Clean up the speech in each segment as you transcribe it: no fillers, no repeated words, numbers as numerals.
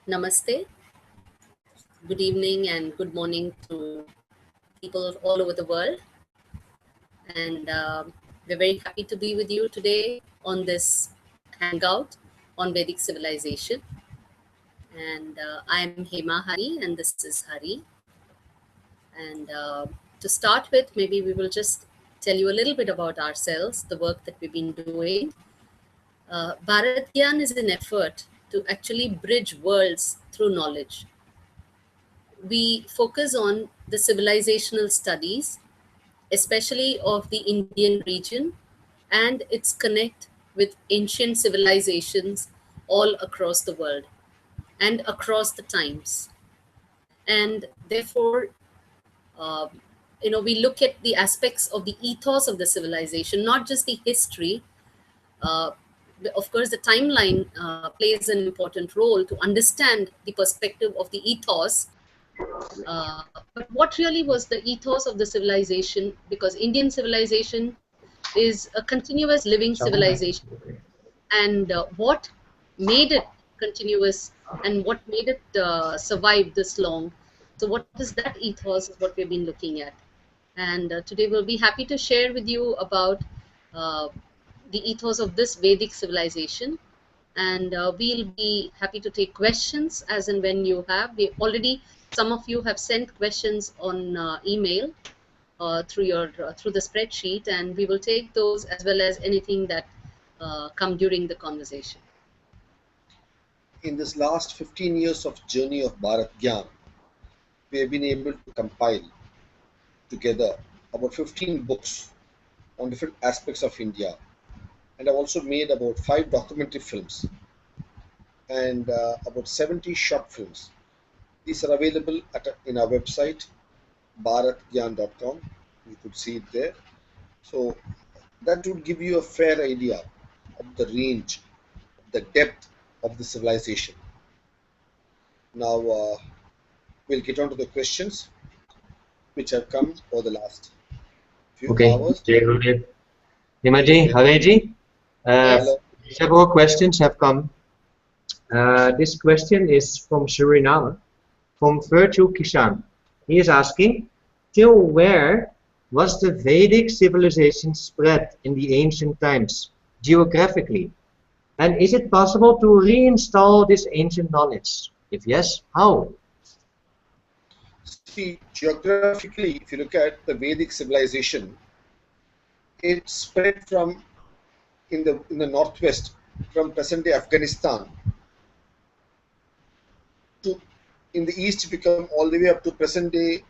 Namaste, good evening and good morning to people all over the world. And we're very happy to be with you today on this hangout on Vedic Civilization. And I'm Hema Hari, and this is Hari. And to start with, maybe we will just tell you a little bit about ourselves, the work that we've been doing. Bharat Gyan is an effort to actually bridge worlds through knowledge. We focus on the civilizational studies, especially of the Indian region and its connect with ancient civilizations all across the world and across the times. And therefore, uh, we look at the aspects of the ethos of the civilization, not just the history. Uh, of course, the timeline plays an important role to understand the perspective of the ethos. But what really was the ethos of the civilization? Because Indian civilization is a continuous living civilization. And what made it continuous and what made it survive this long? So, what is that ethos is what we've been looking at. And today we'll be happy to share with you about uh, the ethos of this Vedic civilization. And we'll be happy to take questions as and when you have. Some of you have sent questions on email through the spreadsheet, and we will take those as well as anything that come during the conversation. In this last 15 years of journey of Bharat Gyan, we have been able to compile together about 15 books on different aspects of India, and I've also made about 5 documentary films and about 70 short films. These are available in our website bharatgyan.com. You could see it there. So that would give you a fair idea of the range, the depth of the civilization. Now we'll get on to the questions which have come over the last few hours. Jai Gurudev. Himaji, Hareji, several questions have come. This question is from Suriname, from Virtue Kishan. He is asking, till where was the Vedic civilization spread in the ancient times, geographically? And is it possible to reinstall this ancient knowledge? If yes, how? See, geographically, if you look at the Vedic civilization, it spread from in the northwest, from present-day Afghanistan to in the east, become all the way up to present-day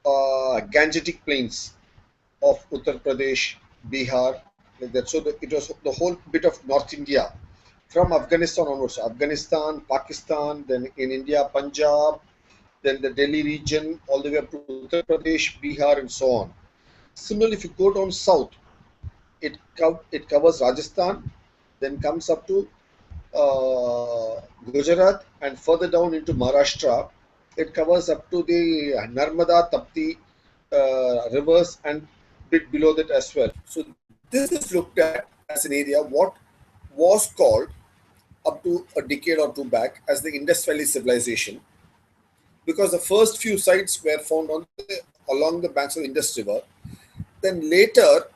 Gangetic plains of Uttar Pradesh, Bihar, like that. So it was the whole bit of North India from Afghanistan onwards. So Afghanistan, Pakistan, then in India, Punjab, then the Delhi region, all the way up to Uttar Pradesh, Bihar, and so on. Similarly, if you go down south, it covers Rajasthan, then comes up to Gujarat, and further down into Maharashtra. It covers up to the Narmada, Tapti rivers, and bit below that as well. So this is looked at as an area what was called up to a decade or two back as the Indus Valley civilization, because the first few sites were found along the banks of the Indus River. Then later,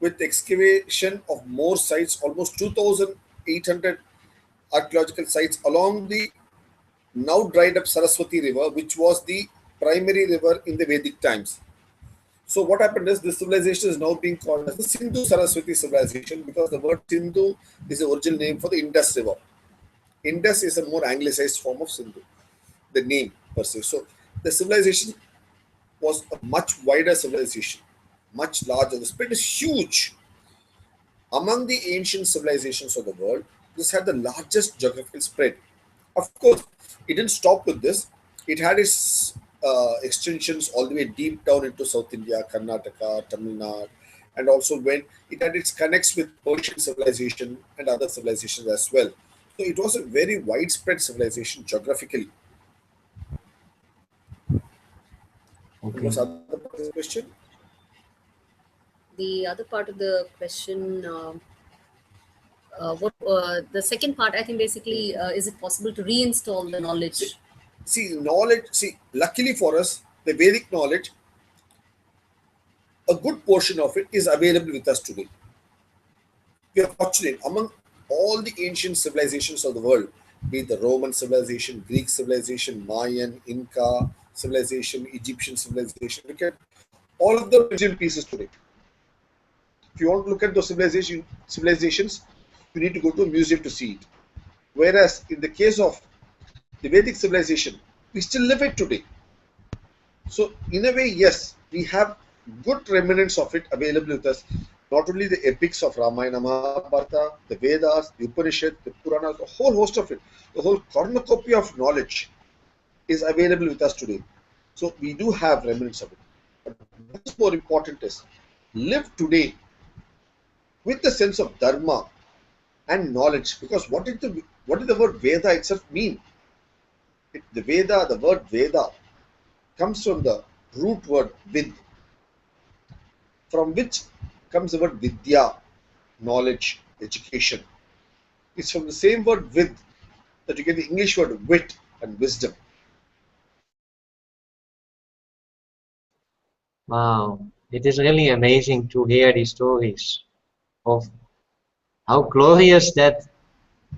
with the excavation of more sites, almost 2,800 archaeological sites along the now dried up Saraswati River, which was the primary river in the Vedic times. So what happened is this civilization is now being called as the Sindhu Saraswati civilization, because the word Sindhu is the original name for the Indus River. Indus is a more anglicized form of Sindhu, the name per se. So the civilization was a much wider civilization, much larger. The spread is huge. Among the ancient civilizations of the world, this had the largest geographical spread. Of course, it didn't stop with this. It had its extensions all the way deep down into South India, Karnataka, Tamil Nadu, and also when it had its connects with Persian civilization and other civilizations as well. So it was a very widespread civilization geographically. Okay. What's the other part of the question? The other part of the question, what the second part, I think basically, is it possible to reinstall the knowledge? See, knowledge, see, luckily for us, the Vedic knowledge, a good portion of it is available with us today. We are fortunate among all the ancient civilizations of the world, be it the Roman civilization, Greek civilization, Mayan, Inca civilization, Egyptian civilization. Look at all of the original pieces today. If you want to look at those civilizations, you need to go to a museum to see it. Whereas in the case of the Vedic civilization, we still live it today. So in a way, yes, we have good remnants of it available with us. Not only the epics of Ramayana, Mahabharata, the Vedas, the Upanishads, the Puranas, a whole host of it, the whole cornucopia of knowledge is available with us today. So we do have remnants of it. But what is more important is live today with the sense of dharma and knowledge. Because what did the word Veda itself mean? The word Veda comes from the root word vid, from which comes the word vidya, knowledge, education. It's from the same word vid that you get the English word wit and wisdom. Wow, it is really amazing to hear these stories of how glorious that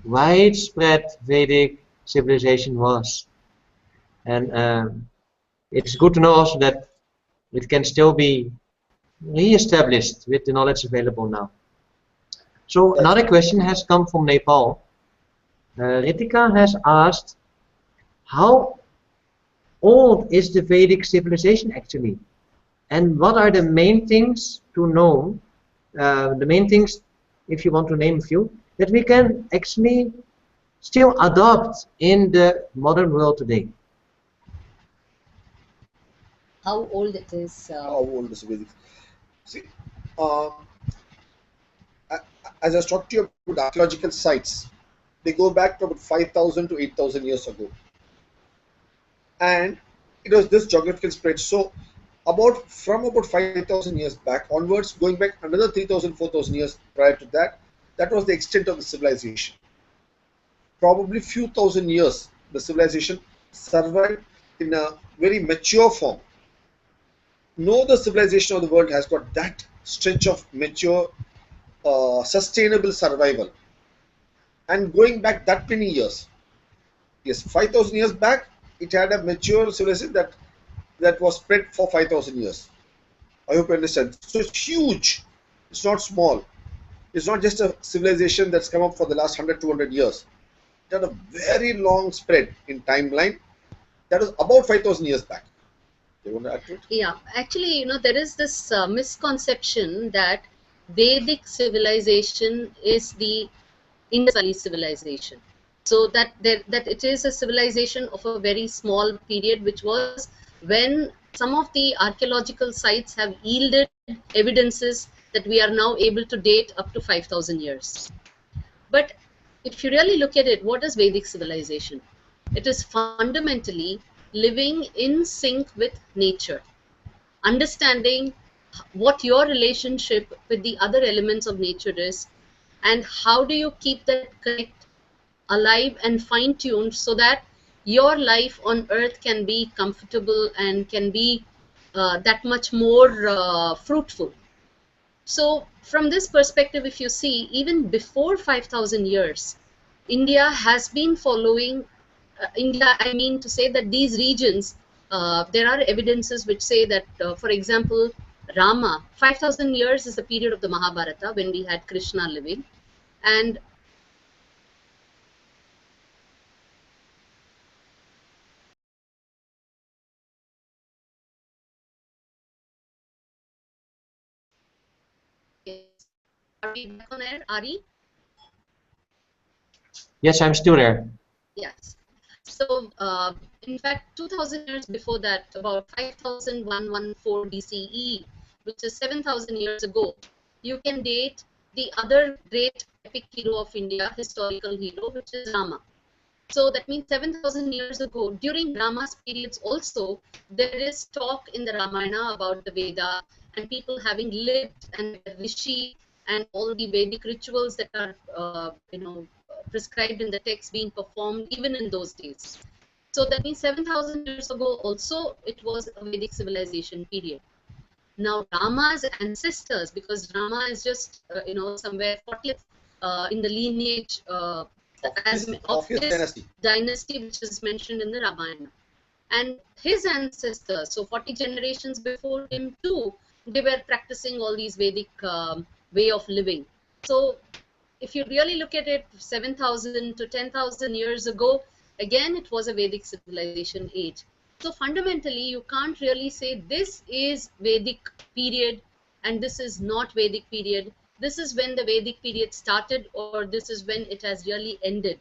widespread Vedic civilization was. And it's good to know also that it can still be re-established with the knowledge available now. So That's another question has come from Nepal. Ritika has asked, how old is the Vedic civilization actually? And what are the main things to know, the main things, if you want to name a few, that we can actually still adopt in the modern world today? How old it is? how old is Vedic. See, uh, as I was talking to you about archaeological sites, they go back to about 5,000 to 8,000 years ago. And it was this geographical spread. So from about 5,000 years back onwards, going back another 3,000, 4,000 years prior to that, that was the extent of the civilization. Probably few thousand years, the civilization survived in a very mature form. No other civilization of the world has got that stretch of mature, sustainable survival. And going back that many years, yes, 5,000 years back, it had a mature civilization that was spread for 5,000 years. I hope you understand. So it's huge. It's not small. It's not just a civilization that's come up for the last 100, 200 years. It had a very long spread in timeline. That was about 5,000 years back. Do you want to add to it? Yeah, actually, there is this misconception that Vedic civilization is the Indus Valley civilization. So that it is a civilization of a very small period, which was when some of the archaeological sites have yielded evidences that we are now able to date up to 5,000 years. But if you really look at it, what is Vedic civilization? It is fundamentally living in sync with nature, understanding what your relationship with the other elements of nature is, and how do you keep that connect alive and fine tuned so that your life on earth can be comfortable and can be that much more fruitful. So from this perspective, if you see, even before 5,000 years, India has been following, India, I mean to say that these regions, there are evidences which say that, for example, Rama, 5,000 years is the period of the Mahabharata when we had Krishna living. And are we back on air, Ari? Yes, I'm still there. Yes. So, in fact, 2000 years before that, about 5114 BCE, which is 7,000 years ago, you can date the other great epic hero of India, historical hero, which is Rama. So that means 7,000 years ago, during Rama's periods also, there is talk in the Ramayana about the Veda and people having lived and rishi and all the Vedic rituals that are prescribed in the text being performed even in those days. So that means 7,000 years ago also it was a Vedic civilization period. Now Rama's ancestors, because Rama is just somewhere 40th in the lineage of his dynasty, which is mentioned in the Ramayana. And his ancestors, so 40 generations before him too, they were practicing all these Vedic way of living. So if you really look at it, 7,000 to 10,000 years ago, again it was a Vedic civilization age. So fundamentally you can't really say this is Vedic period and this is not Vedic period, this is when the Vedic period started or this is when it has really ended.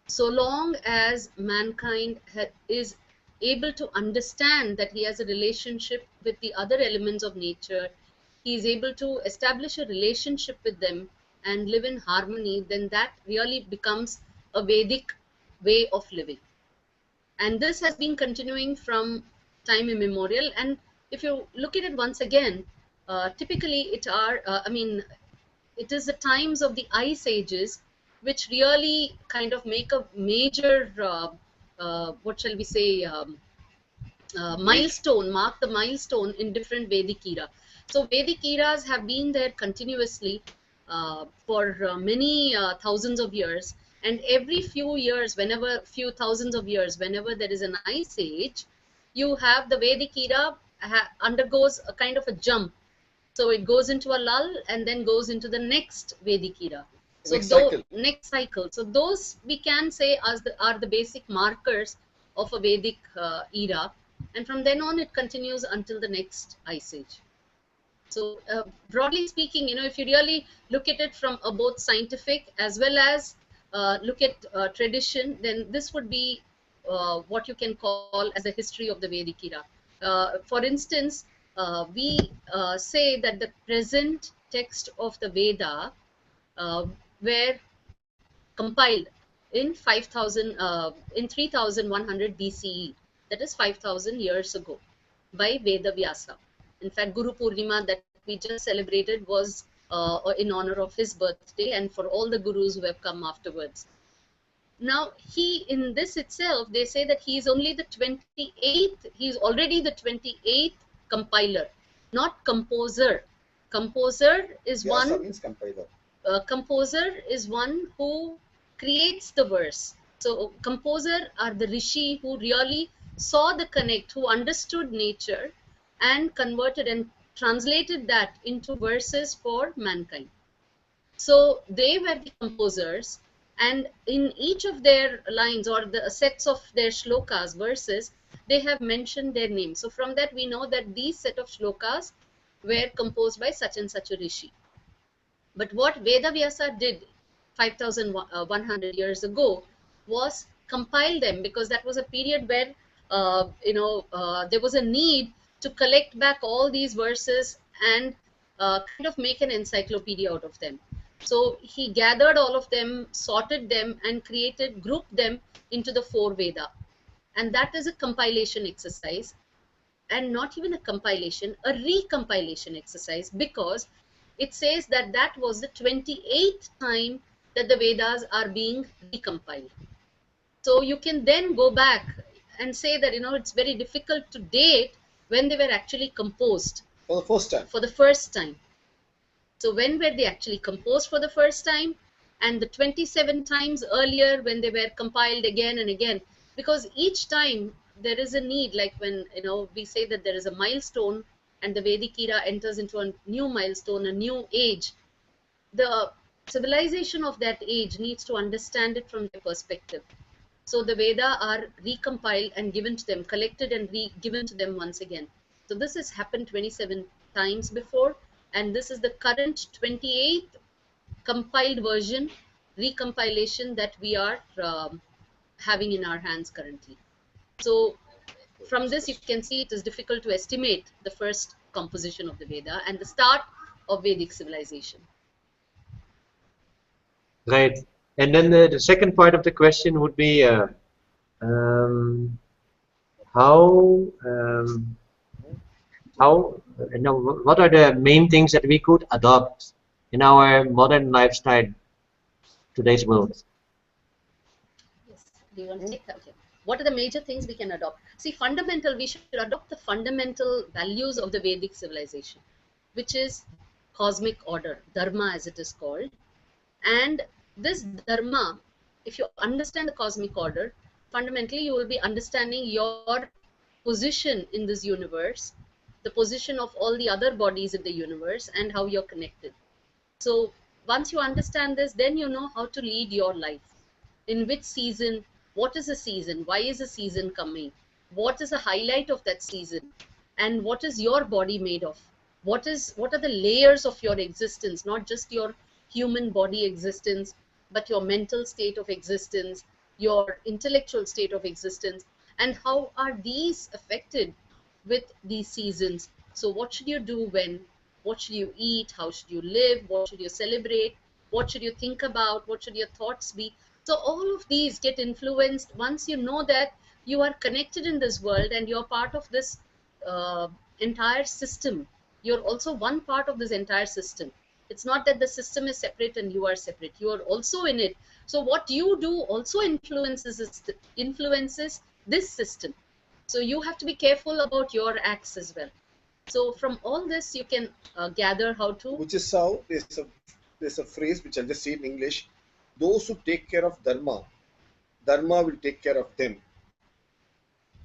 So long as mankind is able to understand that he has a relationship with the other elements of nature, he is able to establish a relationship with them and live in harmony, then that really becomes a Vedic way of living. And this has been continuing from time immemorial. And if you look at it once again, typically it is the times of the ice ages which really kind of make a major what shall we say milestone, mark the milestone in different Vedic era. So Vedic eras have been there continuously for many thousands of years, and every few years, few thousands of years, whenever there is an ice age, you have the Vedic era undergoes a kind of a jump. So it goes into a lull and then goes into the next Vedic era. So next cycle. So those we can say are the basic markers of a Vedic era. And from then on, it continues until the next ice age. So broadly speaking, if you really look at it from a both scientific as well as look at tradition, then this would be what you can call as the history of the Vedic era. For instance, we say that the present text of the Veda were compiled in 3100 BCE, that is 5,000 years ago, by Veda Vyasa. In fact, Guru Purnima that we just celebrated was in honor of his birthday and for all the gurus who have come afterwards. Now, in this itself, they say that he is only the 28th, he is already the 28th compiler, not composer. Composer is Vyasa means compiler. Composer is one who creates the verse. So composer are the rishi who really saw the connect, who understood nature and converted and translated that into verses for mankind. So they were the composers, and in each of their lines or the sets of their shlokas, verses, they have mentioned their name. So from that we know that these set of shlokas were composed by such and such a rishi. But what Veda Vyasa did 5,100 years ago was compile them, because that was a period where there was a need to collect back all these verses and kind of make an encyclopedia out of them. So he gathered all of them, sorted them, and grouped them into the 4 Veda. And that is a compilation exercise, and not even a compilation, a recompilation exercise, because it says that that was the 28th time that the Vedas are being recompiled. So you can then go back and say that it's very difficult to date when they were actually composed for the first time. So when were they actually composed for the first time, and the 27 times earlier when they were compiled again and again, because each time there is a need, like when we say that there is a milestone and the Vedic era enters into a new milestone, a new age, the civilization of that age needs to understand it from their perspective. So the Veda are recompiled and given to them, collected and given to them once again. So this has happened 27 times before, and this is the current 28th compiled version, recompilation that we are having in our hands currently. So from this you can see it is difficult to estimate the first composition of the Veda and the start of Vedic civilization. Right. And then the second part of the question would be what are the main things that we could adopt in our modern lifestyle, today's world? Yes. Do you want to take that? Okay. What are the major things we can adopt? See, fundamental, we should adopt the fundamental values of the Vedic civilization, which is cosmic order, dharma as it is called. And this dharma, if you understand the cosmic order, fundamentally you will be understanding your position in this universe, the position of all the other bodies in the universe, and how you're connected. So once you understand this, then you know how to lead your life. In which season, what is a season? Why is a season coming? What is the highlight of that season? And what is your body made of? What are the layers of your existence, not just your human body existence, but your mental state of existence, your intellectual state of existence, and how are these affected with these seasons? So what should you do when? What should you eat? How should you live? What should you celebrate? What should you think about? What should your thoughts be? So all of these get influenced once you know that you are connected in this world and you're part of this uh, entire system. You're also one part of this entire system. It's not that the system is separate and you are separate. You are also in it. So what you do also influences this system. So you have to be careful about your acts as well. So from all this, you can gather how to. Which is how there's a phrase which I'll just say in English: those who take care of dharma, dharma will take care of them.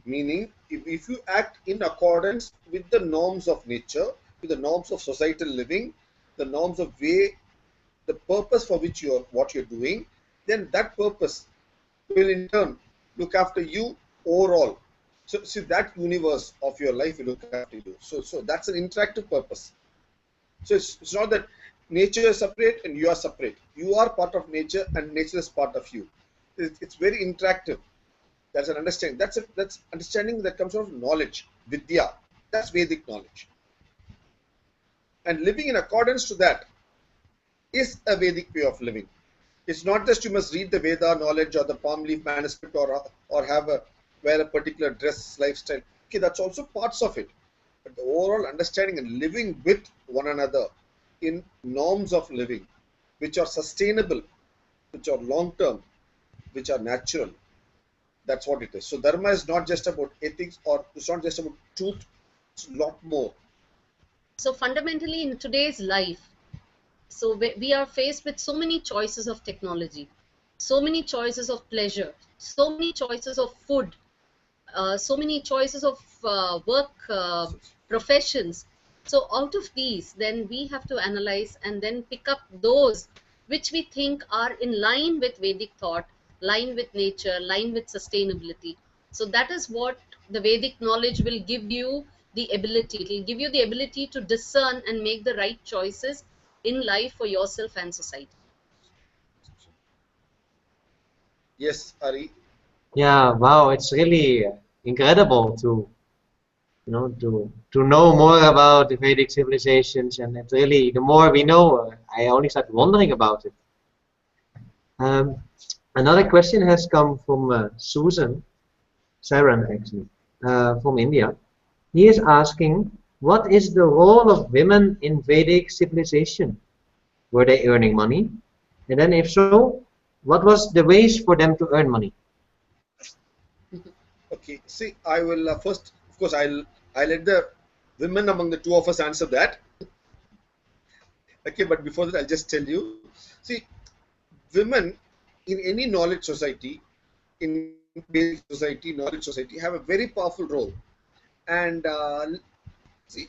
Meaning, if you act in accordance with the norms of nature, with the norms of societal living, the norms of way, the purpose for which what you're doing, then that purpose will in turn look after you overall. So see, that universe of your life will look after you. So that's an interactive purpose. So it's not that nature is separate and you are separate. You are part of nature and nature is part of you. It's very interactive. That's an understanding. That's understanding that comes from knowledge, vidya. That's Vedic knowledge. And living in accordance to that is a Vedic way of living. It's not just you must read the Veda knowledge or the palm leaf manuscript or have a wear a particular dress lifestyle. Okay, that's also parts of it. But the overall understanding and living with one another in norms of living, which are sustainable, which are long term, which are natural. That's what it is. So dharma is not just about ethics or it's not just about truth. It's a lot more. So fundamentally, in today's life, so we are faced with so many choices of technology, so many choices of pleasure, so many choices of food, so many choices of work professions. So out of these, then we have to analyze and then pick up those which we think are in line with Vedic thought, line with nature, line with sustainability. So that is what the Vedic knowledge will give you the ability. It will give you the ability to discern and make the right choices in life for yourself and society. Yes, Ari. Yeah, wow, it's really incredible to to know more about the Vedic civilizations, and it really, the more we know, I only start wondering about it. Um, Another question has come from Saran actually, from India. He is asking, what is the role of women in Vedic civilization? Were they earning money? And then if so, what was the ways for them to earn money? Okay. See, I will first, of course, I'll let the women among the two of us answer that. Okay, but before that, I'll just tell you. See, women in any knowledge society, in basic society, knowledge society, have a very powerful role. And see,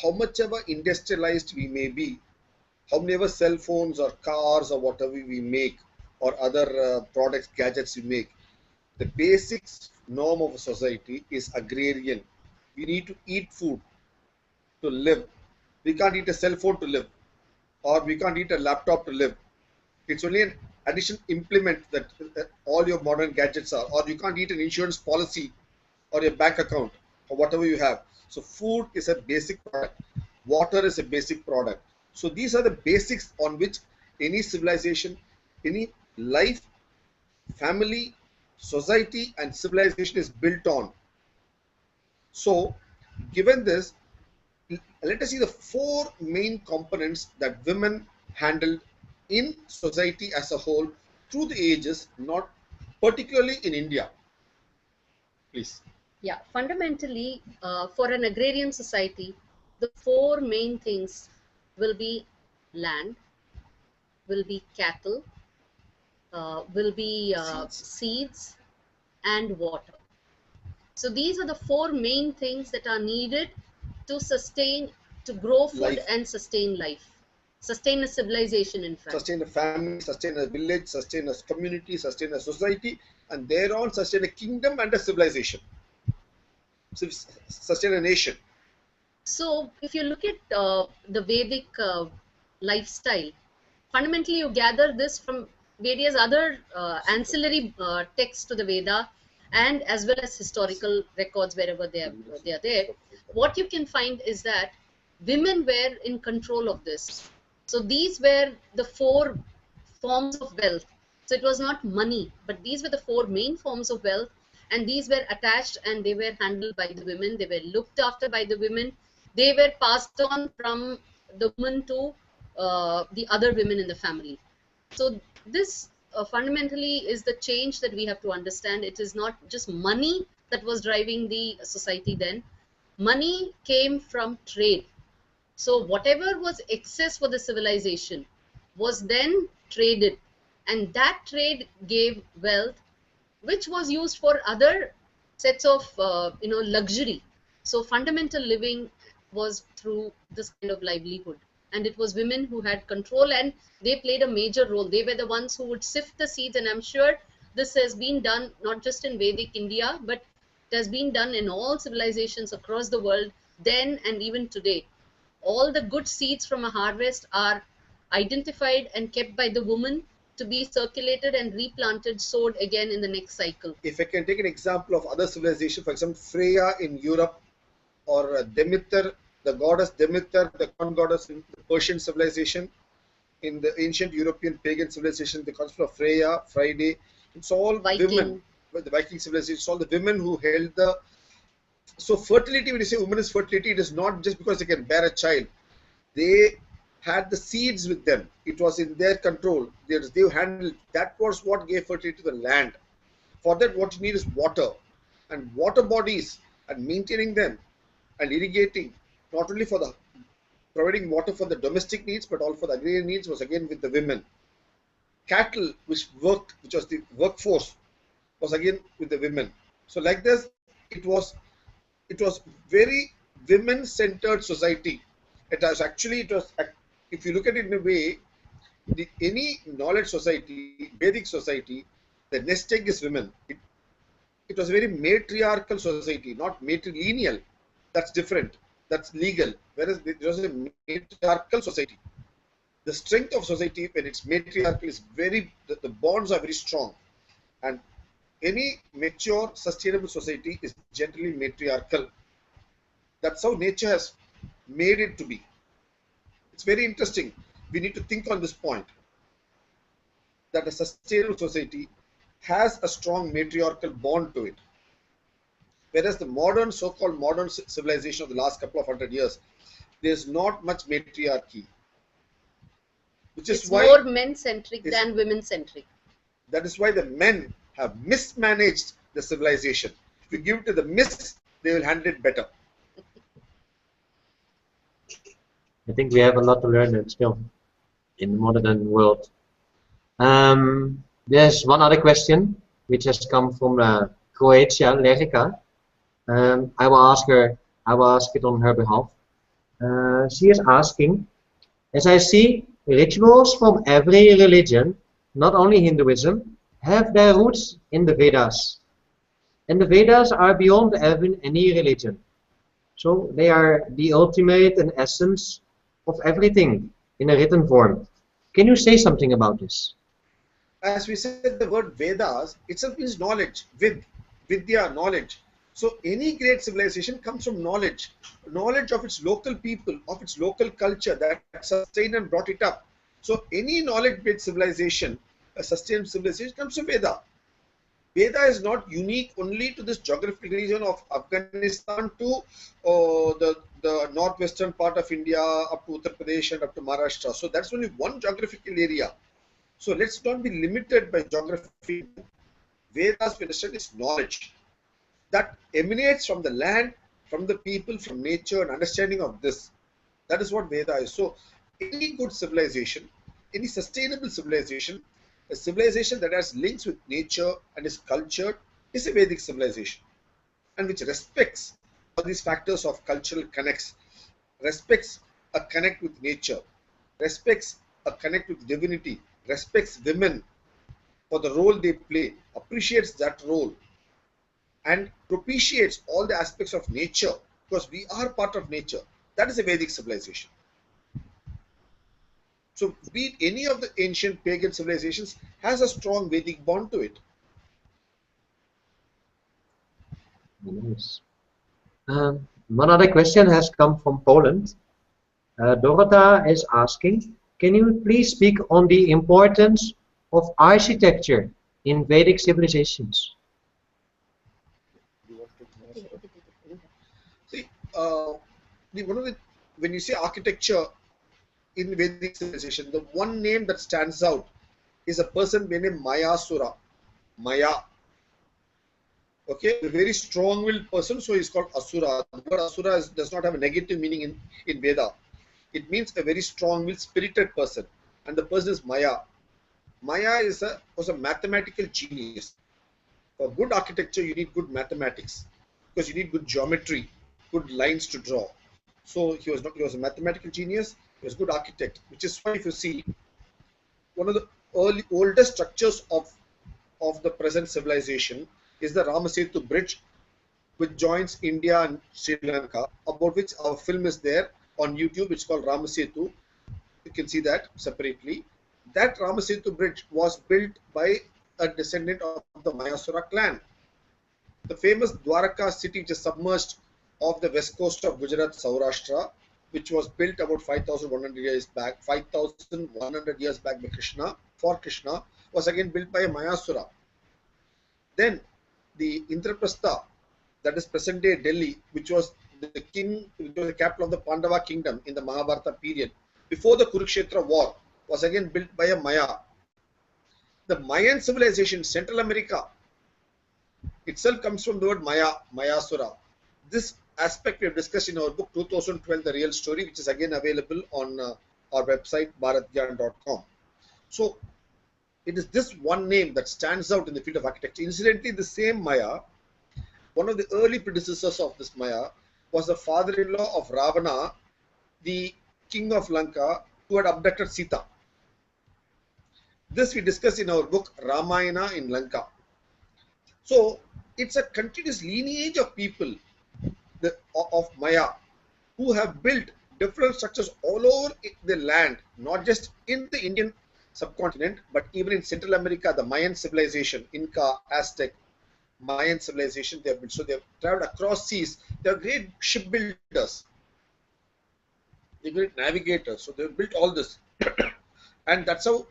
how much ever industrialized we may be, how many ever cell phones or cars or whatever we make, or other products, gadgets we make, the basic norm of a society is agrarian. We need to eat food to live. We can't eat a cell phone to live, or we can't eat a laptop to live. It's only an addition implement that all your modern gadgets are, or you can't eat an insurance policy or your bank account or whatever you have. So food is a basic product. Water is a basic product. So these are the basics on which any civilization, any life, family, society, and civilization is built on. So, given this, let us see the four main components that women handled in society as a whole through the ages, not particularly in India? Please. Yeah, fundamentally, for an agrarian society, the four main things will be land, will be cattle, will be Seeds. seeds, and water. So these are the four main things that are needed to sustain, to grow food Life. and sustain life, sustain a civilization, in fact. Sustain a family, sustain a village, sustain a community, sustain a society, and thereon sustain a kingdom and a civilization. Sustain a nation. So, if you look at the Vedic lifestyle, fundamentally you gather this from various other ancillary texts to the Veda, and as well as historical records wherever they are there. What you can find is that women were in control of this. So these were the four forms of wealth. So it was not money, but these were the four main forms of wealth, and these were attached and they were handled by the women. They were looked after by the women. They were passed on from the woman to the other women in the family. So this fundamentally is the change that we have to understand. It is not just money that was driving the society then. Money came from trade. So whatever was excess for the civilization was then traded, and that trade gave wealth, which was used for other sets of luxury. So fundamental living was through this kind of livelihood, and it was women who had control, and they played a major role. They were the ones who would sift the seeds, and I'm sure this has been done not just in Vedic India, but it has been done in all civilizations across the world then and even today. All the good seeds from a harvest are identified and kept by the woman to be circulated and replanted, sowed again in the next cycle. If I can take an example of other civilization, for example, Freya in Europe, or Demeter, the goddess Demeter, the corn goddess in the Persian civilization, in the ancient European pagan civilization, the concept of Freya, Friday, it's all Viking. women. The Viking civilization, it's all the women who held the. So fertility, when you say women is fertility, it is not just because they can bear a child. They had the seeds with them. It was in their control. They handled. That was what gave fertility to the land. For that, what you need is water, and water bodies, and maintaining them, and irrigating, not only for the providing water for the domestic needs, but also for the agrarian needs, was again with the women. Cattle, which worked, which was the workforce, was again with the women. So like this, it was very women-centered society. If you look at it in a way, any knowledge society, Vedic society, the nest egg is women. It was a very matriarchal society, not matrilineal. That's different. That's legal. Whereas it was a matriarchal society. The strength of society when it's matriarchal is the bonds are very strong. And any mature, sustainable society is generally matriarchal. That's how nature has made it to be. It's very interesting. We need to think on this point, that a sustainable society has a strong matriarchal bond to it. Whereas the modern, so-called modern civilization of the last couple of 100 years, there's not much matriarchy. Which is it's why more men-centric than women-centric. That is why the men have mismanaged the civilization. If you give it to the miss, they will handle it better. I think we have a lot to learn still in the modern world. There's one other question which has come from Croatia, Lerica. I will ask it on her behalf. She is asking, as I see, rituals from every religion, not only Hinduism, have their roots in the Vedas. And the Vedas are beyond any religion. So they are the ultimate and essence of everything in a written form. Can you say something about this? As we said, the word Vedas itself means knowledge, Vidya, knowledge. So any great civilization comes from knowledge of its local people, of its local culture that sustained and brought it up. So any knowledge-based civilization, a sustained civilization, comes from Veda. Veda is not unique only to this geographical region of Afghanistan to the northwestern part of India up to Uttar Pradesh and up to Maharashtra. So that's only one geographical area. So let's not be limited by geography. Vedas, we understand, is knowledge that emanates from the land, from the people, from nature, and understanding of this. That is what Veda is. So any good civilization, any sustainable civilization, a civilization that has links with nature and is cultured, is a Vedic civilization, and which respects all these factors of cultural connects, respects a connect with nature, respects a connect with divinity, respects women for the role they play, appreciates that role, and propitiates all the aspects of nature because we are part of nature. That is a Vedic civilization. So, be it any of the ancient pagan civilizations, has a strong Vedic bond to it. Nice. One other question has come from Poland. Dorota is asking, can you please speak on the importance of architecture in Vedic civilizations? See, when you say architecture in Vedic civilization, the one name that stands out is a person named Mayasura. Maya. Okay, a very strong-willed person, so he's called Asura. The word Asura does not have a negative meaning in Veda. It means a very strong-willed, spirited person, and the person is Maya. Maya was a mathematical genius. For good architecture, you need good mathematics because you need good geometry, good lines to draw. So he was a mathematical genius. He was a good architect, which is why if you see one of the oldest structures of the present civilization is the Ramasetu bridge, which joins India and Sri Lanka, about which our film is there on YouTube. It's called Ramasetu. You can see that separately. That Ramasetu bridge was built by a descendant of the Mayasura clan. The famous Dwaraka city, which is submerged off the west coast of Gujarat, Saurashtra, which was built about 5,100 years back, 5,100 years back by Krishna, for Krishna, was again built by a Mayasura. Then the Indraprastha, that is present day Delhi, which was the capital of the Pandava kingdom in the Mahabharata period, before the Kurukshetra war, was again built by a Maya. The Mayan civilization, Central America, itself comes from the word Maya, Mayasura. This aspect we have discussed in our book 2012, The Real Story, which is again available on our website, bharatgyan.com. So, it is this one name that stands out in the field of architecture. Incidentally, the same Maya, one of the early predecessors of this Maya, was the father-in-law of Ravana, the king of Lanka, who had abducted Sita. This we discuss in our book Ramayana in Lanka. So it's a continuous lineage of people of Maya who have built different structures all over the land, not just in the Indian subcontinent, but even in Central America, the Mayan civilization, Inca, Aztec, Mayan civilization they have built. So they have traveled across seas. They are great shipbuilders. They're great navigators. So they have built all this. And that's how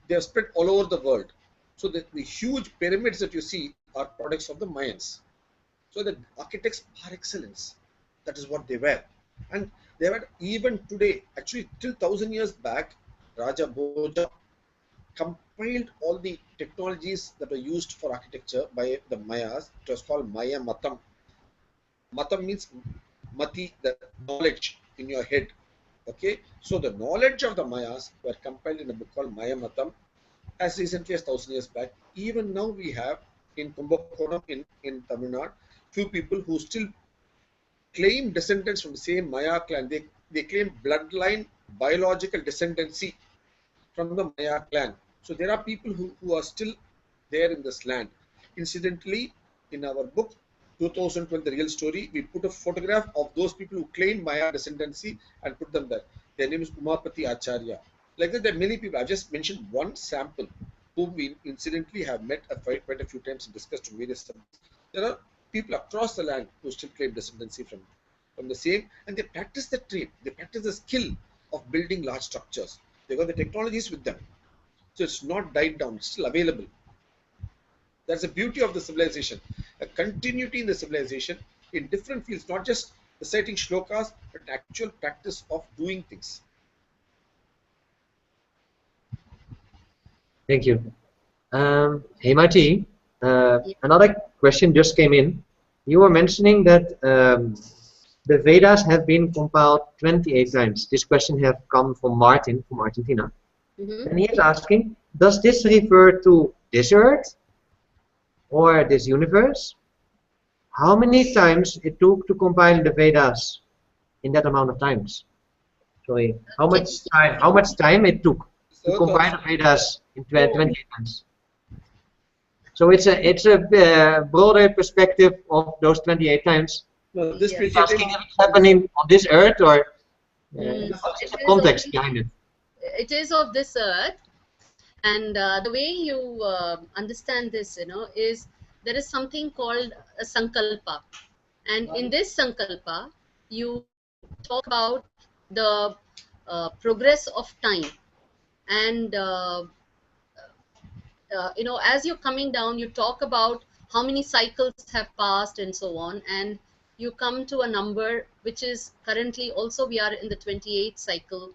they are spread all over the world. So the huge pyramids that you see are products of the Mayans. So the architects par excellence. That is what they were. And they were even today, actually till 1,000 years back, Raja Bhoja compiled all the technologies that were used for architecture by the Mayas. It was called Maya Matam. Matam means mati, the knowledge in your head. Okay, so the knowledge of the Mayas were compiled in a book called Maya Matam as recently as 1,000 years back. Even now we have in Kumbakonam in Tamil Nadu, few people who still claim descendants from the same Maya clan. They claim bloodline, biological descendancy from the Maya clan. So there are people who are still there in this land. Incidentally, in our book 2012, The Real Story, we put a photograph of those people who claim Maya descendancy and put them there. Their name is Umapati Acharya. Like that, there are many people. I've just mentioned one sample whom we incidentally have met quite a few times and discussed on various subjects. There are people across the land who still claim descendancy from the same, and they practice the trade. They practice the skill of building large structures. They got the technologies with them. So it's not died down, it's still available. That's the beauty of the civilization, a continuity in the civilization in different fields, not just reciting shlokas, but actual practice of doing things. Thank you. Hemati, Yeah. another question just came in. You were mentioning that the Vedas have been compiled 28 times. This question has come from Martin from Argentina. Mm-hmm. And he is asking, does this refer to this earth or this universe? How many times it took to compile the Vedas in that amount of times? Sorry, Can you how much time it took to Earth compile also. the Vedas in oh, 28 times? So it's a broader perspective of those 28 times. No, this yes. He's 28 asking times if it's happening on this earth or Mm, this what is subject. the it is context of behind it? it is of this earth, and the way you understand this, is there is something called a sankalpa, and in this sankalpa you talk about the progress of time, and as you're coming down, you talk about how many cycles have passed and so on, and you come to a number which is currently also we are in the 28th cycle.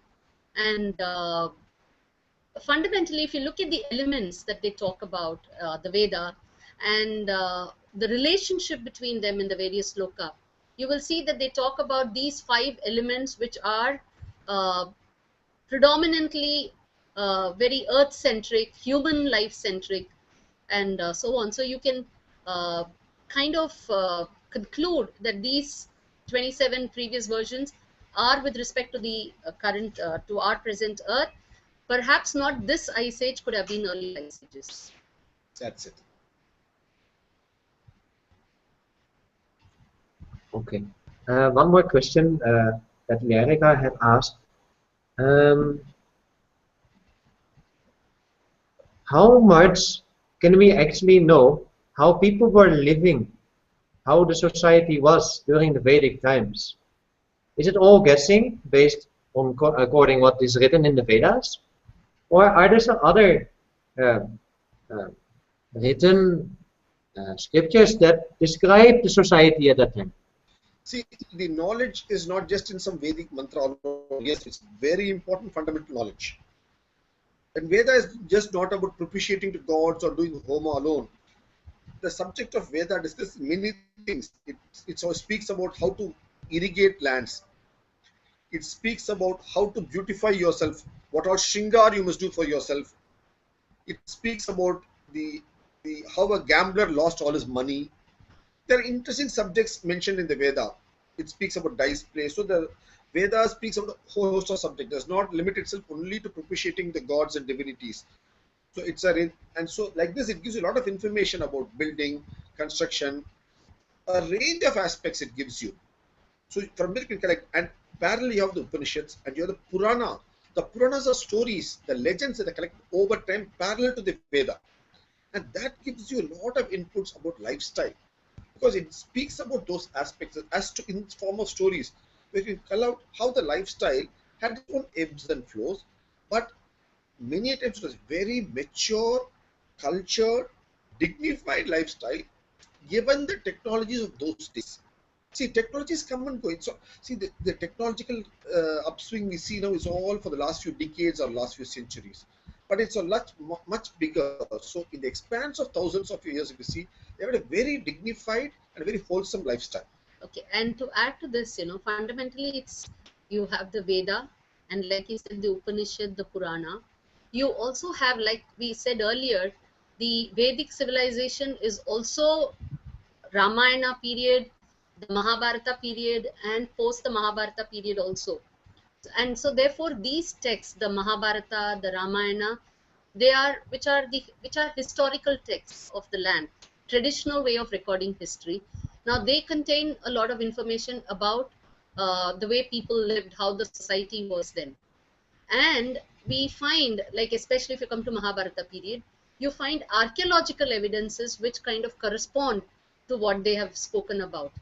And fundamentally, if you look at the elements that they talk about, the Veda, and the relationship between them in the various sloka, you will see that they talk about these five elements which are uh, predominantly very earth centric, human life centric, and so on. So you can uh, kind of conclude that these 27 previous versions are with respect to the current, to our present earth. Perhaps not this ice age, could have been earlier ice ages. That's it. Okay. One more question that Lyrica had asked. Um, how much can we actually know how people were living, how the society was during the Vedic times? Is it all guessing based on according what is written in the Vedas, or are there some other uh, uh, written scriptures that describe the society at that time? See, the knowledge is not just in some Vedic mantra alone. Yes, it's very important fundamental knowledge. And Veda is just not about propitiating to gods or doing Homa alone. The subject of Veda discusses many things. It speaks about how to irrigate lands. It speaks about how to beautify yourself, what all shringar you must do for yourself. It speaks about the how a gambler lost all his money. There are interesting subjects mentioned in the Veda. It speaks about dice play. So the Veda speaks about a whole host of subjects. Does not limit itself only to propitiating the gods and divinities. So it's a and so like this, it gives you a lot of information about building, construction, a range of aspects it gives you. So from there you can collect, and parallel you have the Upanishads and you have the Purana. The Puranas are stories, the legends that are collected over time parallel to the Veda. And that gives you a lot of inputs about lifestyle because it speaks about those aspects as to in form of stories where you can call out how the lifestyle had its own ebbs and flows, but many times it was very mature, cultured, dignified lifestyle given the technologies of those days. See, technologies come and go. So, see, the technological upswing we see now is all for the last few decades or last few centuries. But it's a much bigger. So, in the expanse of thousands of years, if you see, they had a very dignified and very wholesome lifestyle. Okay, and to add to this, fundamentally it's, you have the Veda, and like you said, the Upanishad, the Purana. You also have, like we said earlier, the Vedic civilization is also Ramayana period, the Mahabharata period, and post the Mahabharata period also. And so therefore these texts, the Mahabharata, the Ramayana, they are which are historical texts of the land, traditional way of recording history. Now they contain a lot of information about the way people lived, how the society was then. And we find, like especially if you come to Mahabharata period, you find archaeological evidences which kind of correspond to what they have spoken about.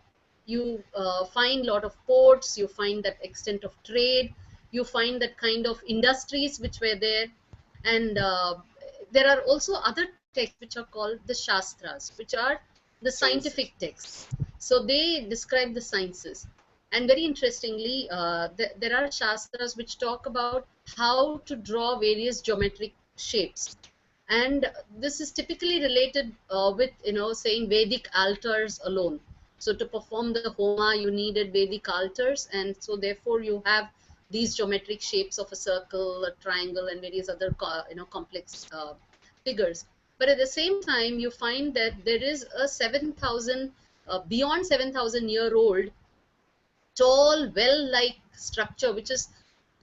You find a lot of ports, you find that extent of trade, you find that kind of industries which were there. And there are also other texts which are called the Shastras, which are the Sciences. scientific texts. So they describe the sciences. And very interestingly, there are Shastras which talk about how to draw various geometric shapes. And this is typically related with, saying Vedic altars alone. So to perform the Homa, you needed Vedic altars, and so therefore you have these geometric shapes of a circle, a triangle, and various other complex figures. But at the same time, you find that there is a 7,000 beyond 7,000 year old tall well-like structure which is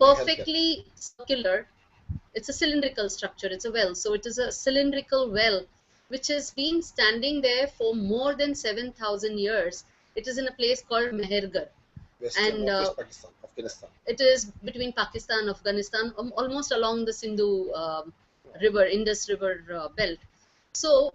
I have that. perfectly circular. It's a cylindrical structure, it's a well, so it is a cylindrical well which has been standing there for more than 7,000 years. It is in a place called Mehergarh, Western, and Northwest Pakistan, Afghanistan. it is between Pakistan and Afghanistan, almost along the Sindhu river, Indus river belt. So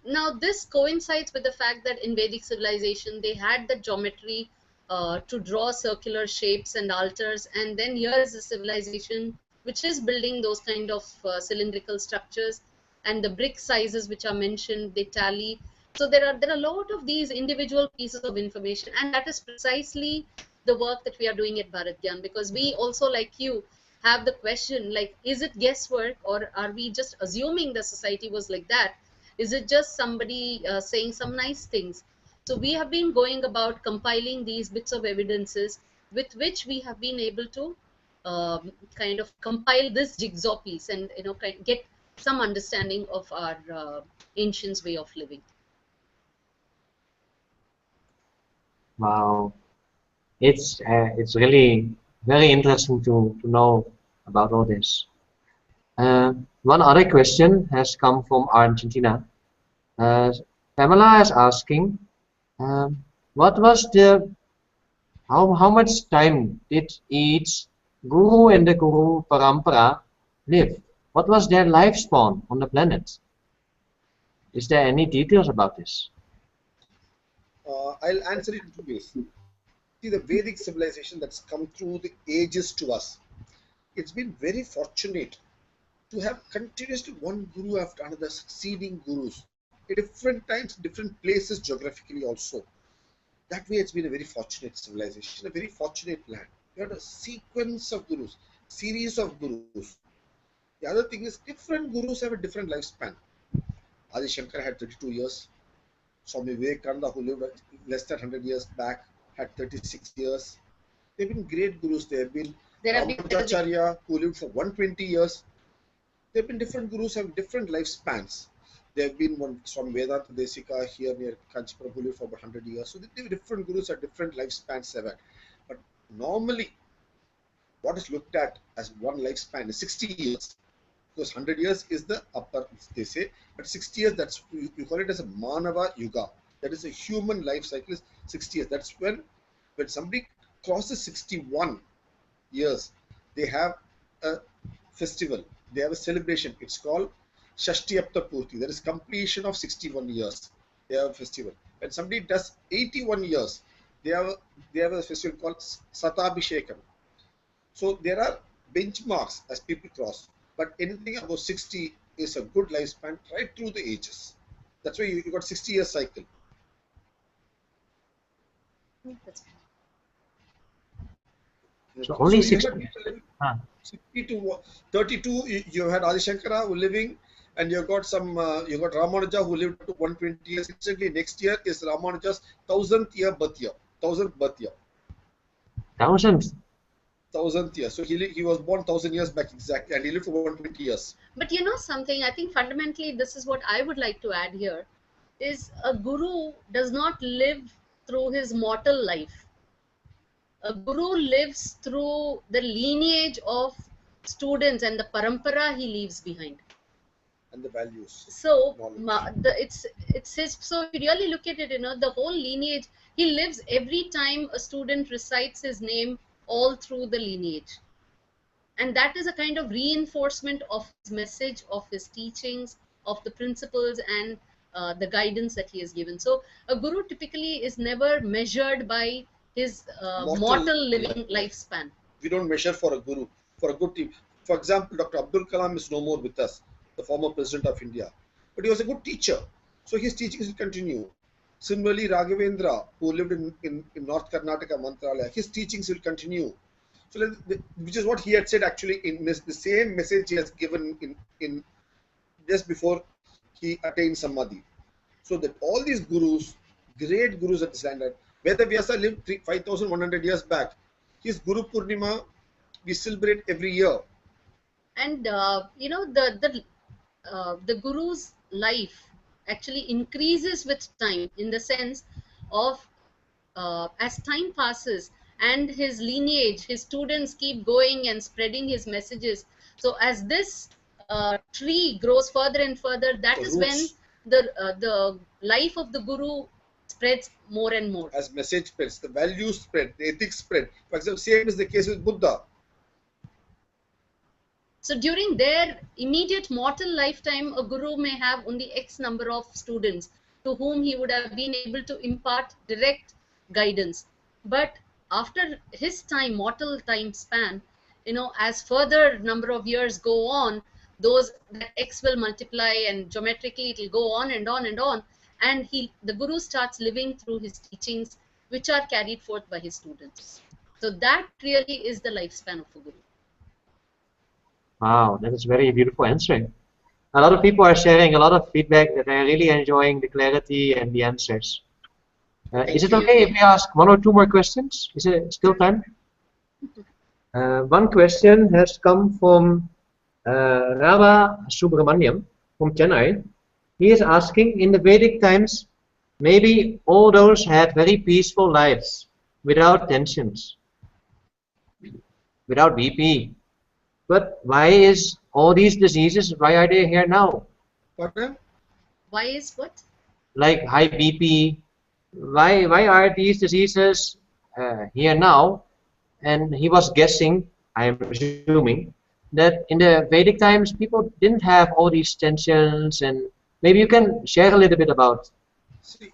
now this coincides with the fact that in Vedic civilization they had the geometry to draw circular shapes and altars, and then here is a civilization which is building those kind of cylindrical structures, and the brick sizes which are mentioned, they tally. So there are a lot of these individual pieces of information, and that is precisely the work that we are doing at Bharat Gyan, because we also, like you, have the question, like, is it guesswork, or are we just assuming the society was like that? Is it just somebody saying some nice things? So we have been going about compiling these bits of evidences with which we have been able to kind of compile this jigsaw piece, and get some understanding of our ancients' way of living. Wow, it's really very interesting to know about all this. One other question has come from Argentina. Pamela is asking, what was the how much time did each guru and the guru parampara live? What was their lifespan on the planet? Is there any details about this? I'll answer it in two ways. See, the Vedic civilization that's come through the ages to us, it's been very fortunate to have continuously one guru after another succeeding gurus at different times, different places geographically also. That way, it's been a very fortunate civilization, a very fortunate land. We had a sequence of gurus, series of gurus. The other thing is, different gurus have a different lifespan. Adi Shankar had 32 years. Swami Vivekananda, who lived less than 100 years back, had 36 years. They've been great gurus. There have been There have been Ramanujacharya, who lived for 120 years. There have been different gurus have different lifespans. There have been one from Vedanta Desika here near Kanchipuram who lived for about 100 years. So different gurus have different lifespans have had. But normally, what is looked at as one lifespan is 60 years. Because 100 years is the upper, they say, but 60 years, that's you call it as a Manava Yuga. That is a human life cycle is 60 years. That's when somebody crosses 61 years, they have a festival, they have a celebration. It's called Shashtiyapta Purti. That is completion of 61 years. They have a festival. When somebody does 81 years, they have a festival called Satabhishekam. So there are benchmarks as people cross, but anything above 60 is a good lifespan right through the ages. That's why you got 60-year cycle. That's So only So you 60. had people living Ah, 60 to 32. You had Adi Shankara who living, and you got you got Ramanuja who lived up to 120 years. Incidentally, next year is Ramanuja's 1000th year birth year. 1000th birth year. thousands. 1000th year. So he was born 1000 years back exactly, and he lived for 120 years. But you know something, I think fundamentally this is what I would like to add here, is a guru does not live through his mortal life. A guru lives through the lineage of students and the parampara he leaves behind. And the values, So knowledge. it's his. So if you really look at it, the whole lineage, he lives every time a student recites his name all through the lineage, and that is a kind of reinforcement of his message, of his teachings, of the principles, and the guidance that he has given. So a guru typically is never measured by his Mortal mortal living life. lifespan. We don't measure for a guru, for a good team. For example, Dr. Abdul Kalam is no more with us, the former president of India. but he was a good teacher. So his teachings will continue. Similarly, Raghavendra, who lived in North Karnataka, Mantralaya, his teachings will continue. So, which is what he had said actually in the same message he has given in just before he attained Samadhi. So that all these gurus, great gurus at this land, Veda Vyasa lived 5,100 years back. His Guru Purnima we celebrate every year. And the guru's life actually increases with time, in the sense of, as time passes and his lineage, his students keep going and spreading his messages. So as this tree grows further and further, that The is when roots, the life of the guru spreads more and more. as message spreads, the values spread, the ethics spread. For example, same is the case with Buddha. So during their immediate mortal lifetime, a guru may have only X number of students to whom he would have been able to impart direct guidance. But after his time, mortal time span, as further number of years go on, those that X will multiply, and geometrically it will go on and on and on. And the guru starts living through his teachings, which are carried forth by his students. So that really is the lifespan of a guru. Wow, that is very beautiful answering. A lot of people are sharing a lot of feedback that they're really enjoying the clarity and the answers. Is Thank it you. okay if we ask one or two more questions? Is it still time? One question has come from Rava Subramaniam from Chennai. He is asking, in the Vedic times, maybe all those had very peaceful lives without tensions, without BP. But why is all these diseases, why are they here now? Pardon? Why is what? Like high BP, why are these diseases here now? And he was guessing, I am presuming, that in the Vedic times people didn't have all these tensions, and maybe you can share a little bit about. See,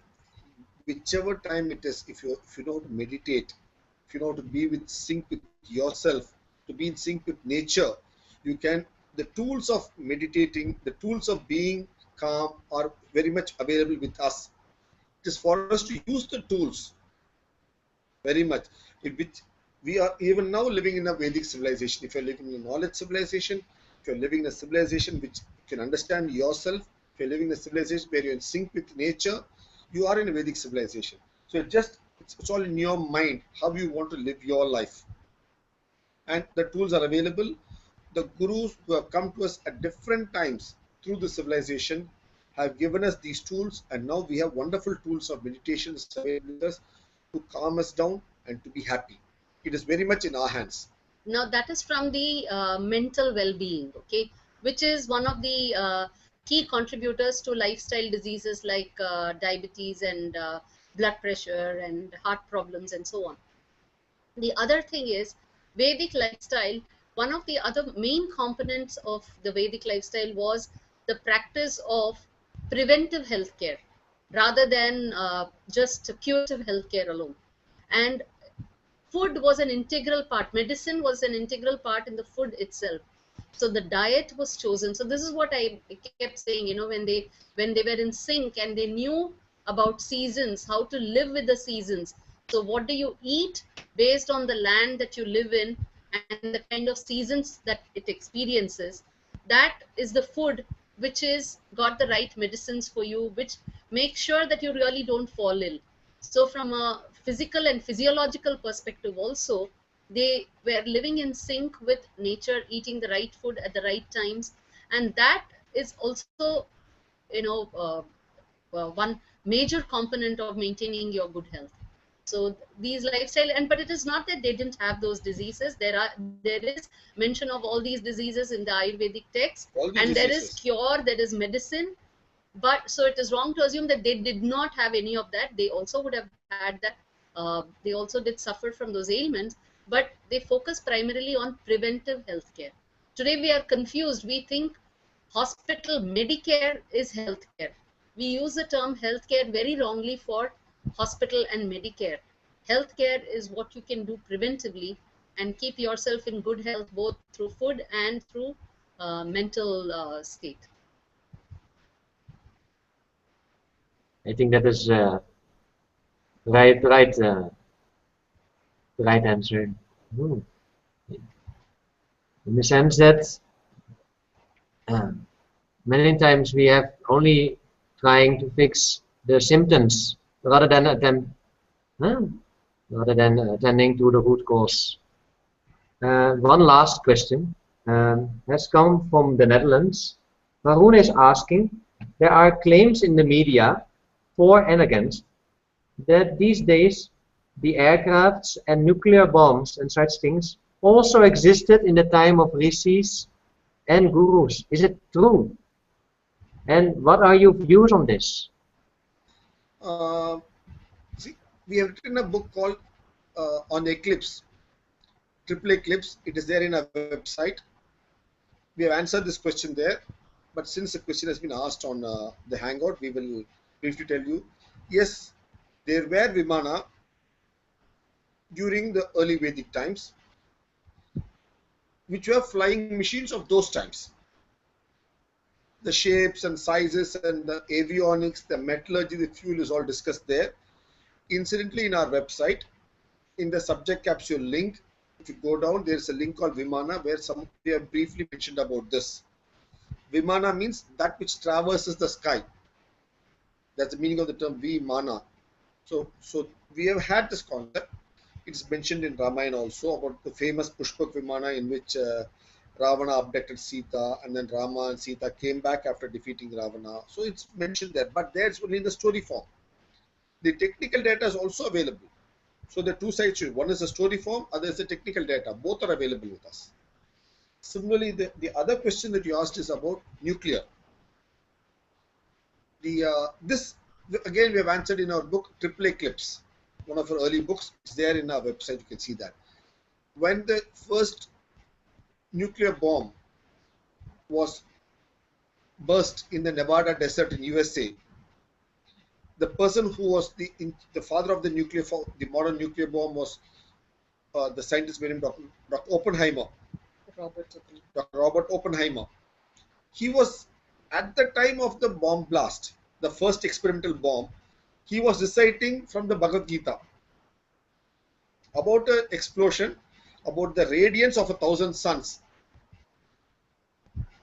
whichever time it is, if you know how to meditate, if you know how to be with sync with yourself, to be in sync with nature, you can. The tools of meditating, the tools of being calm are very much available with us. It is for us to use the tools very much. In which we are even now living in a Vedic civilization. If you're living in a knowledge civilization, if you're living in a civilization which can understand yourself, if you're living in a civilization where you're in sync with nature, you are in a Vedic civilization. So it's all in your mind how you want to live your life. And the tools are available. The gurus who have come to us at different times through the civilization have given us these tools, and now we have wonderful tools of meditations available with us to calm us down and to be happy. It is very much in our hands. Now that is from the mental well-being, okay, which is one of the key contributors to lifestyle diseases like diabetes and blood pressure and heart problems and so on. The other thing is Vedic lifestyle. One of the other main components of the Vedic lifestyle was the practice of preventive healthcare rather than just curative healthcare alone. And food was an integral part, medicine was an integral part in the food itself. So the diet was chosen. So this is what I kept saying, when they were in sync and they knew about seasons, how to live with the seasons. So what do you eat based on the land that you live in and the kind of seasons that it experiences? That is the food which is got the right medicines for you, which makes sure that you really don't fall ill. So from a physical and physiological perspective also, they were living in sync with nature, eating the right food at the right times. And that is also, one major component of maintaining your good health. So these lifestyle, and but it is not that they didn't have those diseases. There is mention of all these diseases in the Ayurvedic text, All these and there is diseases. cure, there is medicine. But so it is wrong to assume that they did not have any of that. They also would have had that. They also did suffer from those ailments, but they focus primarily on preventive healthcare. Today we are confused. We think hospital Medicare is healthcare. We use the term healthcare very wrongly for hospital and Medicare. Healthcare is what you can do preventively and keep yourself in good health both through food and through mental state. I think that is right answer. Hmm. In the sense that many times we have only trying to fix the symptoms rather than huh, attending to the root cause. One last question has come from the Netherlands. Varun is asking, there are claims in the media for and against that these days the aircrafts and nuclear bombs and such things also existed in the time of rishis and gurus. Is it true? And what are your views on this? Uh, See, we have written a book called on eclipse, triple eclipse. It is there in our website. We have answered this question there, but since the question has been asked on the Hangout, we will briefly tell you. Yes, there were Vimana during the early Vedic times, which were flying machines of those times. The shapes and sizes and the avionics, the metallurgy, the fuel is all discussed there. Incidentally, in our website, in the subject capsule link, if you go down, there is a link called Vimana where we have briefly mentioned about this. Vimana means that which traverses the sky. That's the meaning of the term Vimana. So we have had this concept. It's mentioned in Ramayana also about the famous Pushpak Vimana in which Ravana abducted Sita and then Rama and Sita came back after defeating Ravana. So it's mentioned there, but there's only in the story form. The technical data is also available. So the two sides, one is the story form, other is the technical data. Both are available with us. Similarly, the other question that you asked is about nuclear. This again we have answered in our book Triple Eclipse, one of our early books. It's there in our website. You can see that when the first nuclear bomb was burst in the Nevada desert in USA, the person who was the father of the the modern nuclear bomb was the scientist named Dr. Oppenheimer. Dr. Robert Oppenheimer. He was at the time of the bomb blast, the first experimental bomb. He was reciting from the Bhagavad Gita about an explosion, about the radiance of 1,000 suns.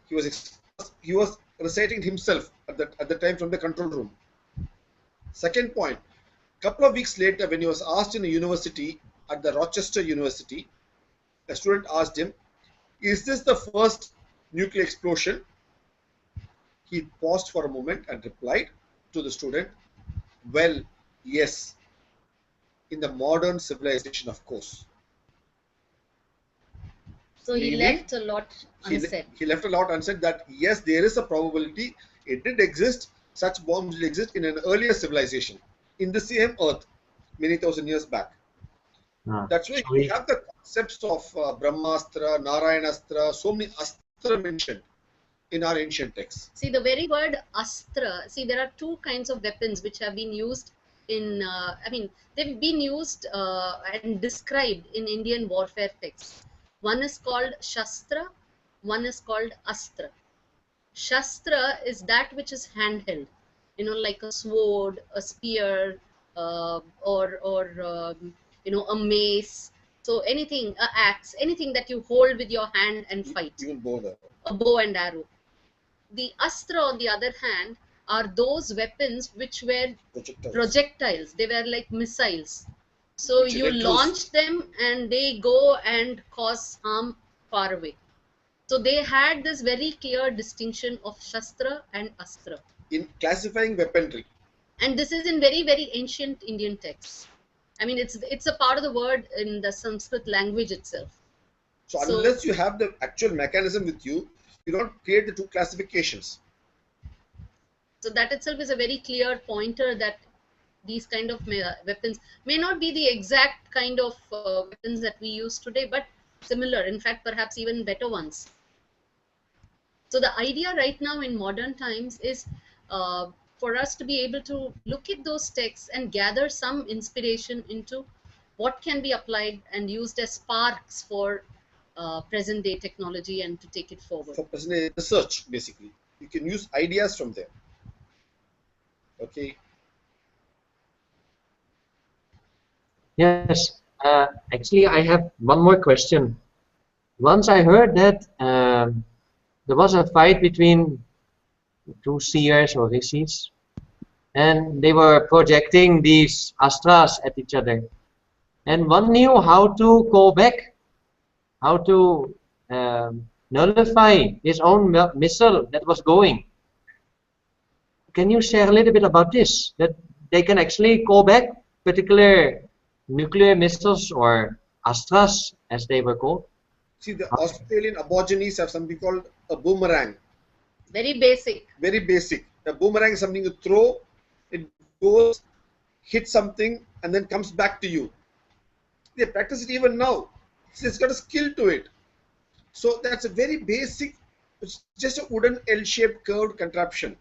He was reciting himself at the time from the control room. Second point, couple of weeks later, when he was asked in a university at the Rochester University, a student asked him, "Is this the first nuclear explosion?" He paused for a moment and replied to the student, "Well, yes, in the modern civilization, of course." So he left a lot unsaid. He left a lot unsaid that yes, there is a probability it did exist, such bombs did exist in an earlier civilization, in the same earth, many thousand years back. That's why we have the concepts of Brahmastra, Narayanastra, so many astra mentioned in our ancient texts. See, the very word astra, see, there are two kinds of weapons which have been used in, they've been used and described in Indian warfare texts. One is called Shastra, one is called Astra. Shastra is that which is handheld, like a sword, a spear, a mace. So anything, a axe, anything that you hold with your hand and fight. Even a bow and arrow. The astra, on the other hand, are those weapons which were projectiles. They were like missiles. So which you launch them and they go and cause harm far away. So they had this very clear distinction of Shastra and Astra in classifying weaponry. And this is in very, very ancient Indian texts. I mean, it's a part of the word in the Sanskrit language itself. So unless you have the actual mechanism with you, you don't create the two classifications. So that itself is a very clear pointer that these kind of weapons may not be the exact kind of weapons that we use today, but similar, in fact, perhaps even better ones. So the idea right now in modern times is for us to be able to look at those texts and gather some inspiration into what can be applied and used as sparks for present day technology and to take it forward. For present day research, basically. You can use ideas from there. Okay. Yes. Actually, I have one more question. Once I heard that there was a fight between two seers or rishis, and they were projecting these astras at each other. And one knew how to call back, how to nullify his own missile that was going. Can you share a little bit about this? That they can actually call back particular nuclear missiles or astras, as they were called? See, the Australian Aborigines have something called a boomerang. Very basic. Very basic. A boomerang is something you throw, it goes, hits something, and then comes back to you. They practice it even now. It's got a skill to it. So that's a very basic, it's just a wooden L-shaped curved contraption.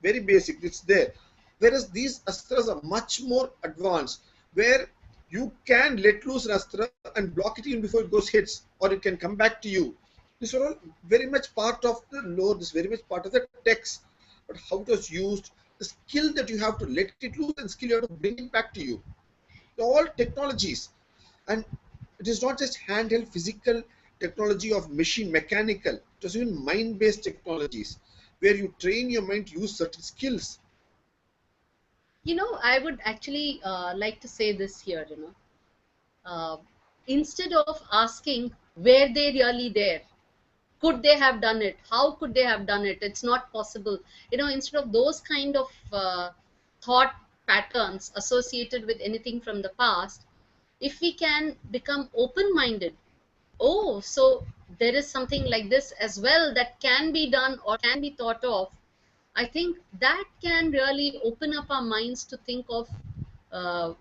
Very basic, it's there. Whereas these astras are much more advanced, where you can let loose an astra and block it even before it goes hits, or it can come back to you. This are all very much part of the lore, this is very much part of the text. But how it was used, the skill that you have to let it loose and skill you have to bring it back to you. They're all technologies. And it is not just handheld physical technology of machine mechanical, it was even mind-based technologies where you train your mind to use certain skills. I would actually like to say this here, instead of asking were they really there, could they have done it, how could they have done it, it's not possible, instead of those kind of thought patterns associated with anything from the past, if we can become open minded, oh, so there is something like this as well that can be done or can be thought of, I think that can really open up our minds to think of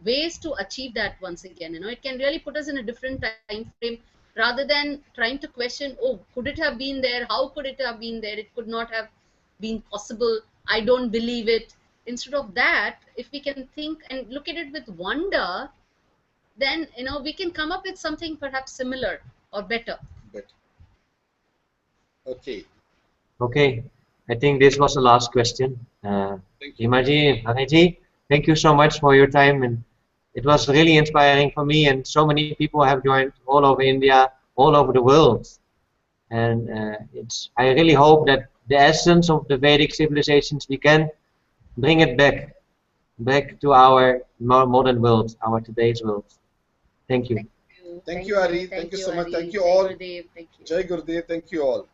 ways to achieve that once again. It can really put us in a different time frame rather than trying to question, oh, could it have been there? How could it have been there? It could not have been possible. I don't believe it. Instead of that, if we can think and look at it with wonder, then we can come up with something perhaps similar or better. But okay, Okay, I think this was the last question. thank you. Imaji, Haneji, thank you so much for your time, and it was really inspiring for me. And so many people have joined all over India, all over the world, and I really hope that the essence of the Vedic civilizations we can bring it back to our more modern world, our today's world. Thank you. Thank you, Ari. Thank you so much. Thank you all. Thank you. Jai Gurudev. Thank you all.